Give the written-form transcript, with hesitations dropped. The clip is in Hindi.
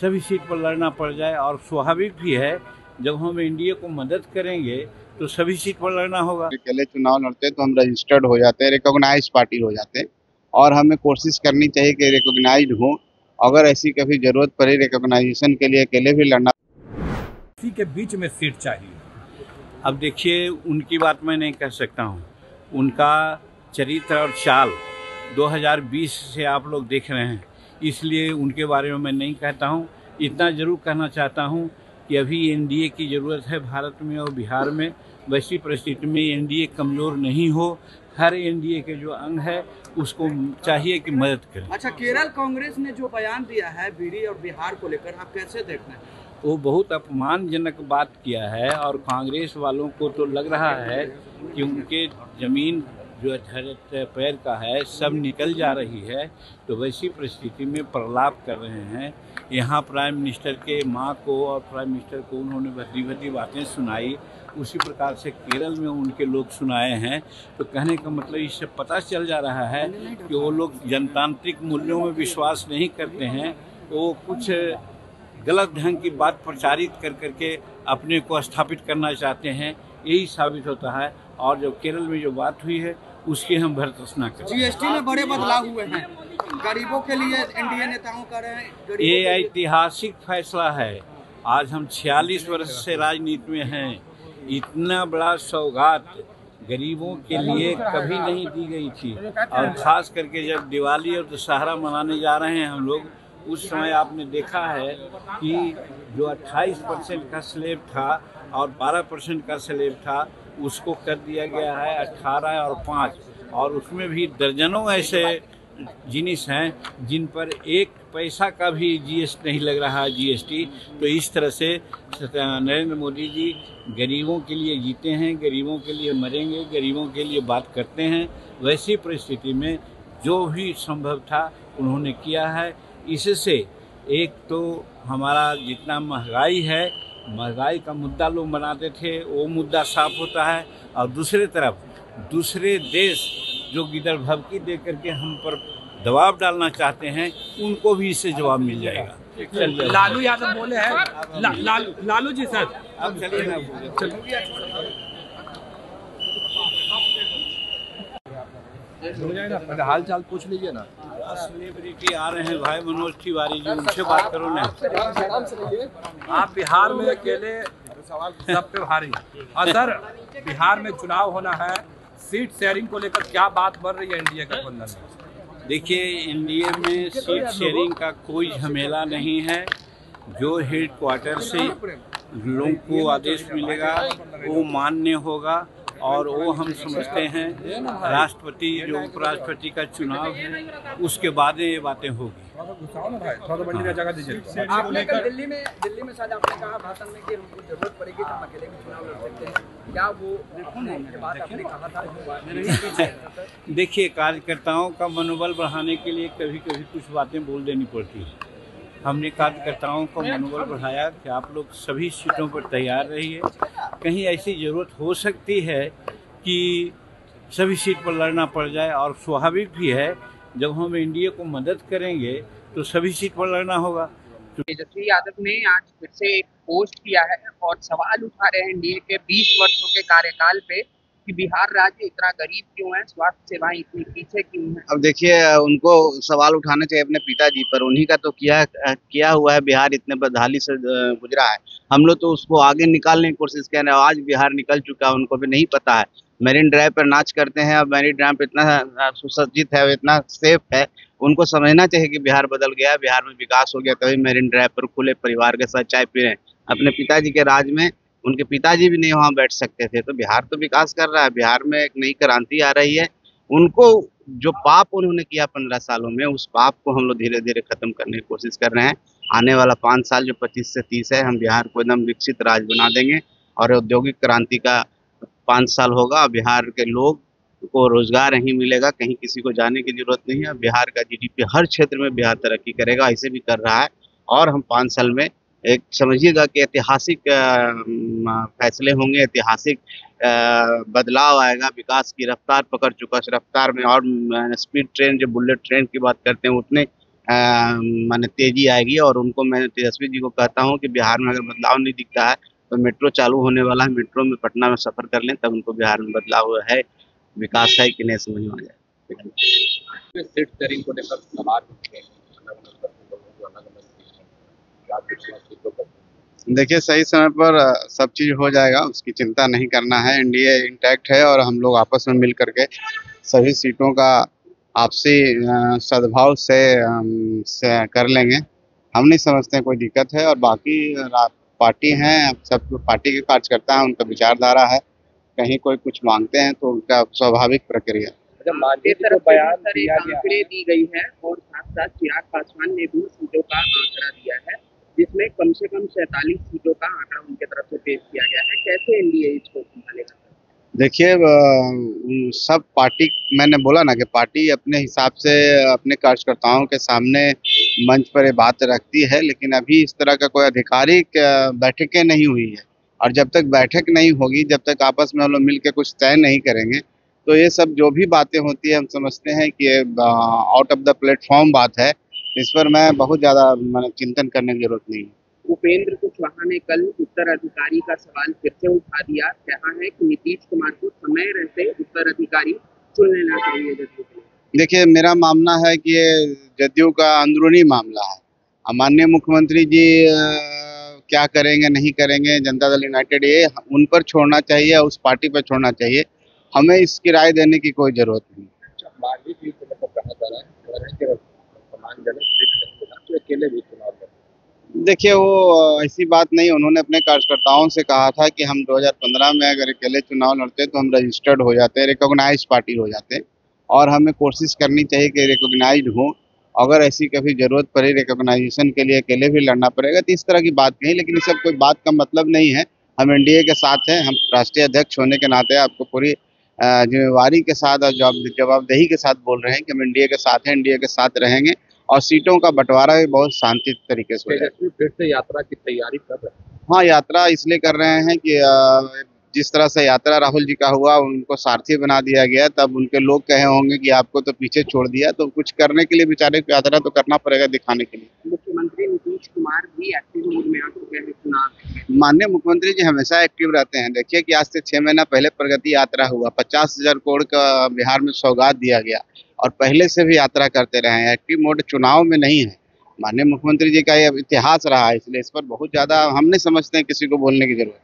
सभी सीट पर लड़ना पड़ जाए। और स्वाभाविक भी है, जब हम एनडीए को मदद करेंगे तो सभी सीट पर लड़ना होगा। अकेले चुनाव लड़ते तो हम रजिस्टर्ड हो जाते हैं, रिकॉग्नाइज पार्टी हो जाते हैं, और हमें कोशिश करनी चाहिए कि रिकॉग्नाइज हो। अगर ऐसी कभी जरूरत पड़े रिकॉग्नाइजेशन के लिए अकेले भी लड़ना, इसी के बीच में सीट चाहिए। अब देखिए, उनकी बात मैं नहीं कह सकता हूँ, उनका चरित्र और चाल 2020 से आप लोग देख रहे हैं, इसलिए उनके बारे में मैं नहीं कहता हूँ। इतना ज़रूर कहना चाहता हूँ कि अभी एनडीए की ज़रूरत है भारत में और बिहार में। वैसी परिस्थिति में एनडीए कमज़ोर नहीं हो, हर एनडीए के जो अंग है उसको चाहिए कि मदद करें। अच्छा, केरल कांग्रेस ने जो बयान दिया है बीडी और बिहार को लेकर, आप कैसे देखते हैं? वो बहुत अपमानजनक बात किया है, और कांग्रेस वालों को तो लग रहा है कि उनके ज़मीन जो पैर का है सब निकल जा रही है। तो वैसी परिस्थिति में प्रलाप कर रहे हैं। यहाँ प्राइम मिनिस्टर के माँ को और प्राइम मिनिस्टर को उन्होंने भद्दी भद्दी बातें सुनाई, उसी प्रकार से केरल में उनके लोग सुनाए हैं। तो कहने का मतलब इससे पता चल जा रहा है कि वो लोग जनतांत्रिक मूल्यों में विश्वास नहीं करते हैं, वो कुछ गलत ढंग की बात प्रचारित कर करके अपने को स्थापित करना चाहते हैं, यही साबित होता है। और जो केरल में जो बात हुई है उसकी हम भर्त्सना करें। जीएसटी में बड़े बदलाव हुए हैं, गरीबों के लिए एनडीए नेताओं कर रहे हैं। ये ऐतिहासिक फैसला है। आज हम 46 वर्ष से राजनीति में हैं, इतना बड़ा सौगात गरीबों के लिए कभी नहीं दी गई थी। और ख़ास करके जब दिवाली और दशहरा मनाने जा रहे हैं हम लोग, उस समय आपने देखा है कि जो 28% का स्लैब था और 12% का स्लैब था, उसको कर दिया गया है 18 और 5। और उसमें भी दर्जनों ऐसे जिनिस हैं जिन पर 1 पैसा का भी जीएसटी नहीं लग रहा है, जीएसटी। तो इस तरह से नरेंद्र मोदी जी गरीबों के लिए जीते हैं, गरीबों के लिए मरेंगे, गरीबों के लिए बात करते हैं। वैसी परिस्थिति में जो भी संभव था उन्होंने किया है। इससे एक तो हमारा जितना महंगाई है, महंगाई का मुद्दा लोग बनाते थे, वो मुद्दा साफ होता है। और दूसरे तरफ दूसरे देश जो गिदड़ भभकी दे करके हम पर दबाव डालना चाहते हैं, उनको भी इससे जवाब मिल जाएगा। लालू यादव बोले हैं, लालू जी सर, अब चलिए ना, पहले हाल चाल पूछ लीजिए ना। सेलिब्रिटी आ रहे हैं भाई मनोज तिवारी जी, उनसे बात करो ना। आप बिहार में अकेले सब पे भारी। और सर, बिहार में चुनाव होना है, सीट शेयरिंग को लेकर क्या बात बढ़ रही है एनडीए के बंधन में? देखिए, एनडीए में सीट शेयरिंग का कोई झमेला नहीं है। जो हेड क्वार्टर से लोगों को आदेश मिलेगा वो मान्य होगा। और वो हम समझते हैं राष्ट्रपति जो उपराष्ट्रपति का चुनाव है उसके बाद ये बातें होगी। आपने कल दिल्ली में शायद आपने कहा भाषण में कि हमको जरूरत पड़ेगी तो हम अकेले भी चुनाव लड़ सकते हैं, क्या वो के बाद आपने कहा था? देखिए, कार्यकर्ताओं का मनोबल बढ़ाने के लिए कभी कभी कुछ बातें बोल देनी पड़ती है। हमने कार्यकर्ताओं को मनोबल बढ़ाया कि आप लोग सभी सीटों पर तैयार रहिए। कहीं ऐसी ज़रूरत हो सकती है कि सभी सीट पर लड़ना पड़ जाए। और स्वाभाविक भी है, जब हम एनडीए को मदद करेंगे तो सभी सीट पर लड़ना होगा। तेजस्वी यादव ने आज फिर से एक पोस्ट किया है और सवाल उठा रहे हैं एनडीए के 20 वर्षों के कार्यकाल पे कि बिहार राज्य इतना गरीब क्यों है, स्वास्थ्य सेवाएं इतनी पीछे क्यों हैं। अब देखिए, उनको सवाल उठाने चाहिए अपने पिताजी पर, उन्हीं का तो किया हुआ है। बिहार इतने बदहाली से गुजरा है, हम लोग तो उसको आगे निकालने की कोशिश कर रहे हैं। आज बिहार निकल चुका है, उनको भी नहीं पता है। मेरीन ड्राइव पर नाच करते हैं, अब मेरीन ड्राइव पर इतना सुसज्जित है, इतना सेफ है। उनको समझना चाहिए कि बिहार बदल गया, बिहार में विकास हो गया, तभी मेरीन ड्राइव पर खुले परिवार के साथ चाय पी रहे हैं। अपने पिताजी के राज में उनके पिताजी भी नहीं वहाँ बैठ सकते थे। तो बिहार तो विकास कर रहा है, बिहार में एक नई क्रांति आ रही है। उनको जो पाप उन्होंने किया 15 सालों में, उस पाप को हम लोग धीरे धीरे खत्म करने की कोशिश कर रहे हैं। आने वाला 5 साल जो 25 से 30 है, हम बिहार को एकदम विकसित राज्य बना देंगे और औद्योगिक क्रांति का 5 साल होगा। बिहार के लोग को रोजगार नहीं मिलेगा, कहीं किसी को जाने की जरूरत नहीं है। बिहार का जीडीपी हर क्षेत्र में बिहार तरक्की करेगा, ऐसे भी कर रहा है। और हम 5 साल में एक समझिएगा कि ऐतिहासिक फैसले होंगे, ऐतिहासिक बदलाव आएगा। विकास की रफ्तार पकड़ चुका है, इस रफ्तार में और स्पीड ट्रेन, जो बुलेट ट्रेन की बात करते हैं, उतने माने तेजी आएगी। और उनको मैं तेजस्वी जी को कहता हूँ कि बिहार में अगर बदलाव नहीं दिखता है तो मेट्रो चालू होने वाला है, मेट्रो में पटना में सफर कर लें, तब उनको बिहार में बदलाव है, विकास है कि नहीं समझ में आ जाए। सीट शेयरिंग को लेकर सवाल उठे हैं, अलग-अलग दल के लोगों को अलग-अलग चीज़ है। क्या कुछ सीटों पर देखिए सही समय पर सब चीज़ हो जाएगा, उसकी चिंता नहीं करना है। एनडीए इंटैक्ट है और हम लोग आपस में मिल करके सभी सीटों का आपसी सद्भाव से कर लेंगे। हम नहीं समझते हैं कोई दिक्कत है। और बाकी पार्टी हैं, सब पार्टी के कार्यकर्ता हैं, उनका विचारधारा है। कहीं कोई कुछ मांगते हैं तो उनका स्वाभाविक प्रक्रिया। जब मांझी तरफ को से बयान बहुत सारे दिया गया आंकड़े है, दी गई है और साथ साथ चिराग पासवान ने भी सीटों का आंकड़ा दिया है, जिसमें कम से कम 47 सीटों का आंकड़ा उनके तरफ से पेश किया गया है। कैसे एनडीए इसको संभालेगा? देखिए सब पार्टी, मैंने बोला ना कि पार्टी अपने हिसाब से अपने कार्यकर्ताओं के सामने मंच पर ये बात रखती है, लेकिन अभी इस तरह का कोई आधिकारिक बैठकें नहीं हुई है। और जब तक बैठक नहीं होगी, जब तक आपस में हम लोग मिल के कुछ तय नहीं करेंगे, तो ये सब जो भी बातें होती है हम समझते हैं कि ये आउट ऑफ द प्लेटफॉर्म बात है। इस पर मैं बहुत ज़्यादा मैंने चिंतन करने की जरूरत नहीं है। उपेंद्र कुशवाहा ने कल उत्तराधिकारी का सवाल फिर से उठा दिया। कहा है कि नीतीश कुमार को समय रहते उत्तराधिकारी चुन लेना चाहिए जदयू के लिए। देखिए मेरा मानना है कि ये जदयू का अंदरूनी मामला है। माननीय मुख्यमंत्री जी क्या करेंगे नहीं करेंगे, जनता दल यूनाइटेड ये उन पर छोड़ना चाहिए, उस पार्टी पर छोड़ना चाहिए। हमें इसकी राय देने की कोई जरूरत नहीं। मांझी सीट को लेकर कहा जा रहा है कि सम्मानजनक सीट नहीं मिला तो अकेले भी चुनाव लड़ेंगे। देखिए वो ऐसी बात नहीं, उन्होंने अपने कार्यकर्ताओं से कहा था कि हम 2015 में अगर अकेले चुनाव लड़ते तो हम रजिस्टर्ड हो जाते, रिकॉग्नाइज्ड पार्टी हो जाते। और हमें कोशिश करनी चाहिए कि रिकॉग्नाइज्ड हो। अगर ऐसी कभी ज़रूरत पड़ी रिकॉग्नाइजेशन के लिए अकेले भी लड़ना पड़ेगा, तो इस तरह की बात कही। लेकिन ये सब कोई बात का मतलब नहीं है। हम एनडीए के साथ हैं, हम राष्ट्रीय अध्यक्ष होने के नाते आपको पूरी जिम्मेवारी के साथ और जवाबदेही के साथ बोल रहे हैं कि हम एनडीए के साथ हैं, एनडीए के साथ रहेंगे। और सीटों का बंटवारा भी बहुत शांति तरीके से हो जाएगा। तेजस्वी फिर से यात्रा की तैयारी कर रहे हैं। हाँ, यात्रा इसलिए कर रहे हैं कि जिस तरह से यात्रा राहुल जी का हुआ, उनको सारथी बना दिया गया, तब उनके लोग कहे होंगे कि आपको तो पीछे छोड़ दिया, तो कुछ करने के लिए बेचारे को यात्रा तो करना पड़ेगा, दिखाने के लिए। मुख्यमंत्री नीतीश कुमार भी एक्टिव मोड में आ चुके हैं चुनाव में। माननीय मुख्यमंत्री जी हमेशा एक्टिव रहते हैं। देखिए कि आज से 6 महीना पहले प्रगति यात्रा हुआ, 50,000 करोड़ का बिहार में सौगात दिया गया और पहले से भी यात्रा करते रहे हैं। एक्टिव मोड चुनाव में नहीं है। माननीय मुख्यमंत्री जी का ये इतिहास रहा है, इसलिए इस पर बहुत ज़्यादा हम नहीं समझते हैं किसी को बोलने की जरूरत।